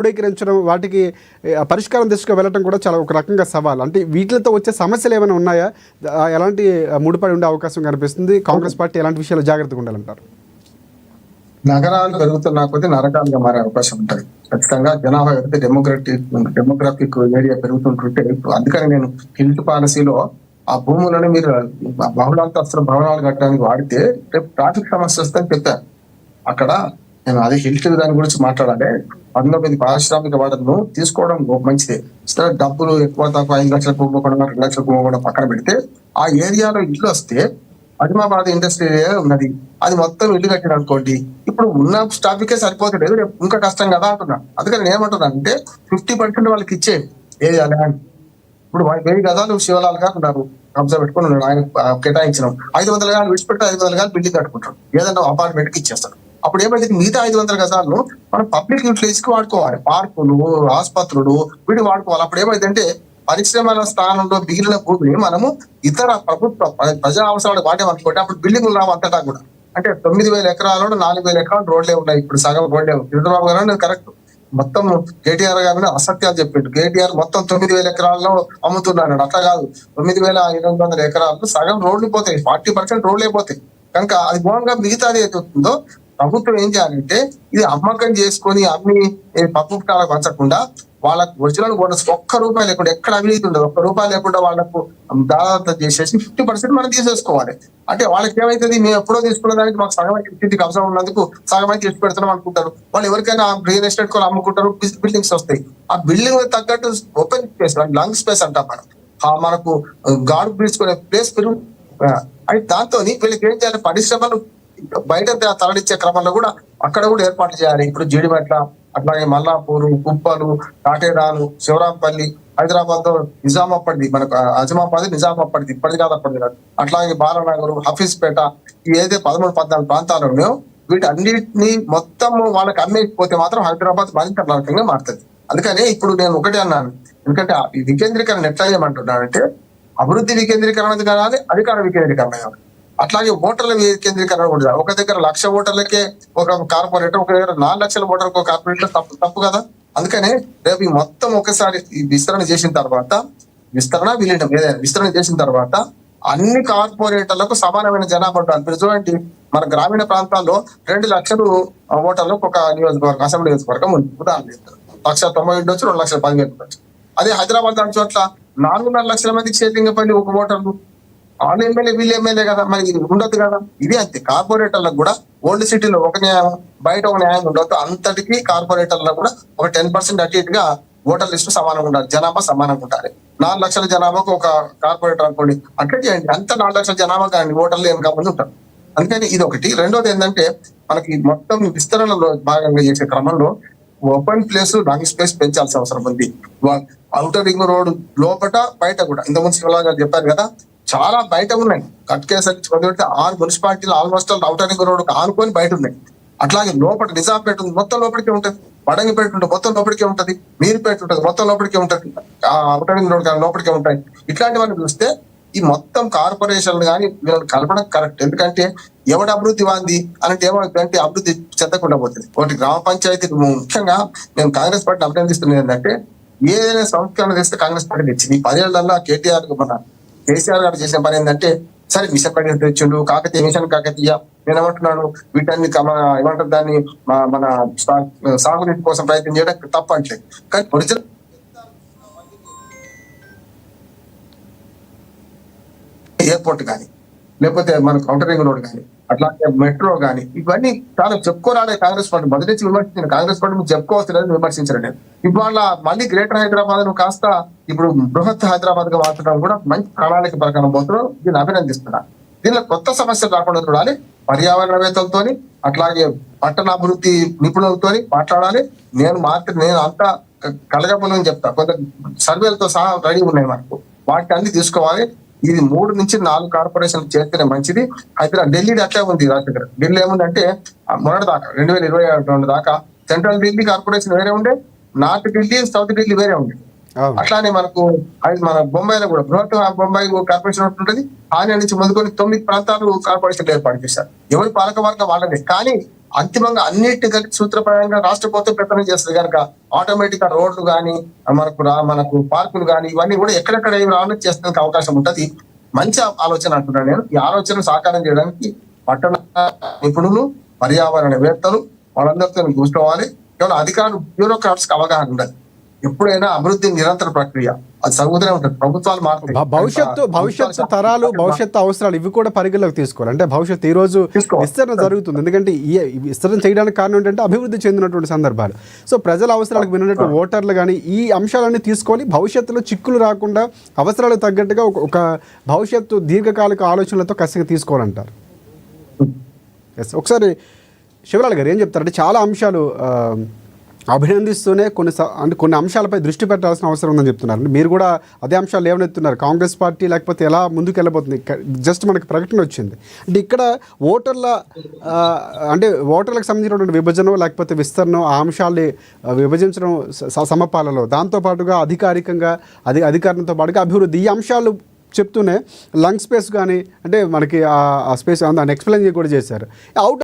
క్రోడీకరించడం వాటికి పరిష్కారం దిశగా వెళ్ళటం కూడా చాలా ఒక రకంగా సవాల్. అంటే వీటితో వచ్చే సమస్యలు ఏమైనా ఉన్నాయా? ఎలాంటి ముడిపడి ఉండే అవకాశం కనిపిస్తుంది? కాంగ్రెస్ పార్టీ ఎలాంటి విషయాలు జాగ్రత్తగా ఉండాలంటారు? నగరాలు పెరుగుతున్నా కొద్దీ నరకాలుగా మారే అవకాశం ఉంటుంది. ఖచ్చితంగా జనాభా పెరిగితే డెమోగ్రాఫిక్ ఏరియా పెరుగుతుంటుంటే అందుకని నేను హిల్ట్ పాలసీలో ఆ భూములను మీరు బహుళాంతస్తుల భవనాలు కట్టడానికి వాడితే రేపు ట్రాఫిక్ సమస్య వస్తుందని చెప్పారు. అక్కడ నేను అదే హిల్ట్ దాని గురించి మాట్లాడాలి. 19 పారిశ్రామిక వాడలను తీసుకోవడం మంచిదే. డబ్బులు ఎక్కువ తక్కువ 5 లక్షల కుంభకోణం 2 లక్షల కుంభకోణం పక్కన పెడితే ఆ ఏరియాలో ఇల్లు వస్తే అజమాబాద్ ఇండస్ట్రీ ఏరియా ఉన్నది, అది మొత్తం ఇల్లు కట్టిన అనుకోండి, ఇప్పుడు ఉన్న స్టాఫ్కే సరిపోతలేదు, రేపు ఇంకా కష్టం కదా అంటున్నా. అందుకని నేను ఏమంటున్నా అంటే 50% వాళ్ళకి ఇచ్చే ఏరియా ల్యాండ్. ఇప్పుడు 1000 గజాలు శివలాల్ గారు ఉన్నారు, కబ్జా పెట్టుకుని ఉన్నాడు, ఆయన కేటాయించినాం. 500 గజాలు విడిచిపెట్టి 500 గజాలు బిల్డింగ్ కట్టుకుంటారు, ఏదన్నా అపార్ట్మెంట్ కి ఇచ్చేస్తారు. అప్పుడు ఏమైతే మిగతా 500 గజాలను మనం పబ్లిక్ యూటిలైజ్ కి వాడుకోవాలి. పార్కులు, ఆసుపత్రులు వీటికి వాడుకోవాలి. అప్పుడు ఏమైందంటే పరిశ్రమల స్థానంలో మిగిలిన భూమిని మనము ఇతర ప్రభుత్వ ప్రజా అవసరాలు వాడేమనుకోండి, అప్పుడు బిల్డింగులు రావు అంతటా కూడా. అంటే 9000 ఎకరాలలో 4000 ఎకరాలు రోడ్లే ఉన్నాయి, ఇప్పుడు సగం రోడ్లే. చంద్రబాబు గారు కరెక్ట్, మొత్తం కేటీఆర్ గారి అసత్యాలు చెప్పిండు. కేటీఆర్ మొత్తం 9000 ఎకరాల్లో అమ్ముతున్నాడు. అట్లా కాదు, 9800 ఎకరాలు సగం రోడ్లు పోతాయి, 40% రోడ్లే పోతాయి. కనుక అది మూలంగా మిగతాది ఏదవుతుందో ప్రభుత్వం ఏం చేయాలంటే ఇది అమ్మకం చేసుకొని అమ్మి పప్పు పుట్టాలకు పంచకుండా వాళ్ళకు ఒరిజినల్ బోనస్ ₹1 లేకుండా, ఎక్కడ అవినీతి ఉండదు, ₹1 లేకుండా వాళ్ళకు దాదాపు చేసేసి 50% మనం తీసేసుకోవాలి. అంటే వాళ్ళకి ఏమైతుంది, మేము ఎప్పుడో తీసుకున్న దానికి మాకు సగం ఇంటికి అవసరం ఉన్నందుకు సగం అయితే చేసి పెడుతున్నాం అనుకుంటారు. వాళ్ళు ఎవరికైనా రియల్ ఎస్టేట్ కూడా అమ్ముకుంటారు, బిల్డింగ్స్ వస్తాయి. ఆ బిల్డింగ్ తగ్గట్టు ఓపెన్ స్పేస్, లంగ్ స్పేస్ అంటాం మనం, మనకు గాడు పీల్చుకునే ప్లేస్ పెరుగు. అయితే దాంతో వీళ్ళకి ఏం చేయాలి, పరిశ్రమలు బయట తరలిచ్చే క్రమంలో కూడా అక్కడ కూడా ఏర్పాటు చేయాలి. ఇప్పుడు జీడిమెట్ల, అట్లాగే మల్లాపూరు, కుప్పలు, కాటేరాలు, శివరాంపల్లి, హైదరాబాద్ లో నిజామాబాద్, మనకు అజమాబాద్ నిజామాబాద్ ఇప్పటిది కాదు అప్పటిది కాదు. అట్లాగే బాలనగర్, హఫీజ్పేట, ఈ ఏదైతే 13-14 ప్రాంతాలు ఉన్నాయో వీటన్నిటిని మొత్తం వాళ్ళకి అమ్మేకపోతే మాత్రం హైదరాబాద్ మరింత నరకంగా మారుతుంది. అందుకని ఇప్పుడు నేను ఒకటే అన్నాను, ఎందుకంటే ఈ వికేంద్రీకరణ ఎట్లా చేయమంటున్నానంటే అభివృద్ధి వికేంద్రీకరణ కావాలి, అధికార వికేంద్రీకరణ కావాలి. అట్లాగే ఓటర్ల వికేంద్రీకరణ కూడా. ఒక దగ్గర 1,00,000 ఓటర్లకే ఒక కార్పొరేటర్, ఒక దగ్గర 4 లక్షల ఓటర్లకు ఒక కార్పొరేటర్, తప్పు కదా. అందుకనే రేపు ఈ మొత్తం ఒకసారి ఈ విస్తరణ చేసిన తర్వాత, విలీనం ఏదైనా విస్తరణ చేసిన తర్వాత అన్ని కార్పొరేటర్లకు సమానమైన జనాభా ఉంటారు. మీరు చూడండి, మన గ్రామీణ ప్రాంతాల్లో 2 లక్షలు ఓటర్లకు ఒక నియోజకవర్గం, అసెంబ్లీ నియోజకవర్గం ఉంది. ఉదాహరణ 1,90,000 ఉండొచ్చు, 2,10,000 ఉండొచ్చు. అదే హైదరాబాద్ దాని చోట్ల 4.5 లక్షల మంది క్షేత్రంగా ఒక ఓటర్లు, వాళ్ళ ఎమ్మెల్యే వీళ్ళు ఎమ్మెల్యే కదా, మరి ఇది ఉండదు కదా. ఇది అంతే, కార్పొరేటర్లకు కూడా ఓల్డ్ సిటీలో ఒక న్యాయం, బయట ఒక న్యాయం ఉండదు. అంతటికీ కార్పొరేటర్లకు కూడా ఒక 10% అటు ఇటుగా ఓటర్ లిస్టు సమానంగా ఉండాలి, జనాభా సమానంగా ఉండాలి. 4 లక్షల జనాభాకు ఒక కార్పొరేటర్ అనుకోండి, అట్లా చేయండి. అంత 4 లక్షల జనాభా కానీ ఓటర్లు ఏం కాకుండా ఉంటారు. అందుకని ఇది ఒకటి. రెండోది ఏంటంటే మనకి మొత్తం విస్తరణలో భాగంగా చేసే క్రమంలో ఓపెన్ ప్లేస్, లంగ్ స్పేస్ పెంచాల్సిన అవసరం ఉంది. ఔటర్ రింగ్ రోడ్ లోపల బయట కూడా, ఇంతకుముందు శివలాల్ గారు చెప్పారు కదా, చాలా బయట ఉన్నాయి. కట్కేసరి 6 మున్సిపాలిటీలు ఆల్మోస్ట్ ఔటర్ రింగ్ రోడ్ ఆనుకొని బయట ఉన్నాయి. అట్లాగే లోపల నిజాంపేట ఉంది, మొత్తం లోపలికే ఉంటుంది. బడంగిపేట ఉంటుంది, మొత్తం లోపలికే ఉంటుంది. మీరుపేట ఉంటుంది, మొత్తం లోపలికే ఉంటుంది. ఔటర్ రింగ్ రోడ్ కానీ లోపలికే ఉంటాయి. ఇట్లాంటివన్నీ చూస్తే ఈ మొత్తం కార్పొరేషన్లు కానీ వీళ్ళని కలపడం కరెక్ట్. ఎందుకంటే ఎవడు అభివృద్ధి వాంది అంటే ఏమంటే అభివృద్ధి చెందకుండా పోతుంది. ఒకటి గ్రామ పంచాయతీ, ముఖ్యంగా నేను కాంగ్రెస్ పార్టీని అభినందిస్తున్నది ఏంటంటే ఏదైనా సంస్కరణ చేస్తే కాంగ్రెస్ పార్టీ తెచ్చింది. ఈ 10 ఏళ్లలో కేసీఆర్ గారు చేసిన పని ఏంటంటే, సరే మిషన్ పని తెచ్చిండు, కాకతీయ మిషన్ కాకతీయ, నేను ఏమంటున్నాను వీటన్ని ఏమంటారు దాన్ని మన సాగునీటి కోసం ప్రయత్నం చేయడం తప్ప అంటలేదు. కానీ ఒరిజినల్ ఎయిర్పోర్ట్ కానీ, లేకపోతే మనకు ఔటర్ రింగ్ రోడ్ కానీ, అట్లాగే మెట్రో కానీ, ఇవన్నీ చాలా చెప్పుకోరాలే. కాంగ్రెస్ పార్టీ మొదటి నుంచి విమర్శించిన కాంగ్రెస్ పార్టీ మీకు చెప్పుకోవచ్చలేదు, విమర్శించడం లేదు. ఇవాళ మళ్ళీ గ్రేటర్ హైదరాబాద్ ను కాస్త ఇప్పుడు బృహత్ హైదరాబాద్ గా మార్చడం కూడా మంచి ప్రణాళిక ప్రకారం పోతున్నాం. దీన్ని అభినందిస్తున్నా. దీనిలో కొత్త సమస్యలు రాకుండా చూడాలి. పర్యావరణవేత్తలతోని, అట్లాగే పట్టణాభివృద్ధి నిపుణులతో మాట్లాడాలి. నేను అంతా కలగబోలని చెప్తా. కొంత సర్వేలతో సహా రెడీ ఉన్నాయి మనకు, వాటిని అన్ని తీసుకోవాలి. ఇది 3 నుంచి 4 కార్పొరేషన్లు చేస్తేనే మంచిది. హైదరాబాద్, ఢిల్లీ అట్లే ఉంది. రాజశేఖర్ ఢిల్లీ ఏముందంటే మొన్నటి దాకా 2022 దాకా సెంట్రల్ ఢిల్లీ కార్పొరేషన్ వేరే ఉండే, నార్త్ ఢిల్లీ, సౌత్ ఢిల్లీ వేరే ఉండే. అట్లానే మనకు మన బొంబాయిలో కూడా బృహత్ బొంబాయి కార్పొరేషన్ ఉంటుంది. ఆయన నుంచి మొదలుకొని 9 ప్రాంతాలు కార్పొరేషన్లు ఏర్పాటు చేశారు. ఎవరి పాలక వర్గం వాళ్ళదే. కానీ అంతిమంగా అన్నిటి కలిపి సూత్రప్రాయంగా రాష్ట్ర ప్రభుత్వం పెత్తనం చేస్తుంది కనుక ఆటోమేటిక్ గా రోడ్లు కానీ మనకు పార్కులు కానీ ఇవన్నీ కూడా ఎక్కడెక్కడ ఏమి రావడం చేసేందుకు అవకాశం ఉంటది. మంచి ఆలోచన అంటున్నాను నేను. ఈ ఆలోచన సాకారం చేయడానికి పట్టణ నిపుణులు, పర్యావరణవేత్తలు వాళ్ళందరితో కూర్చోవాలి. కేవలం అధికారులు, బ్యూరోక్రాట్స్ కి అవగాహన ఉండదు. ఎప్పుడైనా అభివృద్ధి నిరంతర ప్రక్రియ, అది సాగుతూనే ఉంటుంది. ప్రభుత్వాలు మారుతాయి. భవిష్యత్తు తరాలు, భవిష్యత్తు అవసరాలు ఇవి కూడా పరిగణలోకి తీసుకోవాలి. అంటే భవిష్యత్తు ఈ రోజు విస్తరణ జరుగుతుంది. ఎందుకంటే ఈ విస్తరణ చేయడానికి కారణం ఏంటంటే అభివృద్ధి చెందినటువంటి సందర్భాలు. సో ప్రజల అవసరాలకు విన్నట్టు ఓటర్లు కానీ ఈ అంశాలన్నీ తీసుకొని భవిష్యత్తులో చిక్కులు రాకుండా అవసరాలకు తగ్గట్టుగా ఒక భవిష్యత్తు దీర్ఘకాలిక ఆలోచనలతో ఖచ్చితంగా తీసుకోవాలంటారు. ఎస్, ఒకసారి శివలాల్ గారు ఏం చెప్తారంటే చాలా అంశాలు అభినందిస్తూనే కొన్ని అంశాలపై దృష్టి పెట్టాల్సిన అవసరం ఉందని చెప్తున్నారు. మీరు కూడా అదే అంశాలు ఏమనెత్తున్నారు? కాంగ్రెస్ పార్టీ లేకపోతే ఎలా ముందుకు వెళ్ళబోతుంది? జస్ట్ మనకి ప్రకటన వచ్చింది అంటే ఇక్కడ ఓటర్లకు సంబంధించినటువంటి విభజన లేకపోతే విస్తరణ ఆ అంశాల్ని విభజించడం సమపాలలో, దాంతోపాటుగా అధికారంతో పాటుగా అభివృద్ధి, ఈ అంశాలు చెప్తూనే లంగ్ స్పేస్ కానీ అంటే మనకి ఆ స్పేస్ దాన్ని ఎక్స్ప్లెయిన్ కూడా చేశారు. అవుట్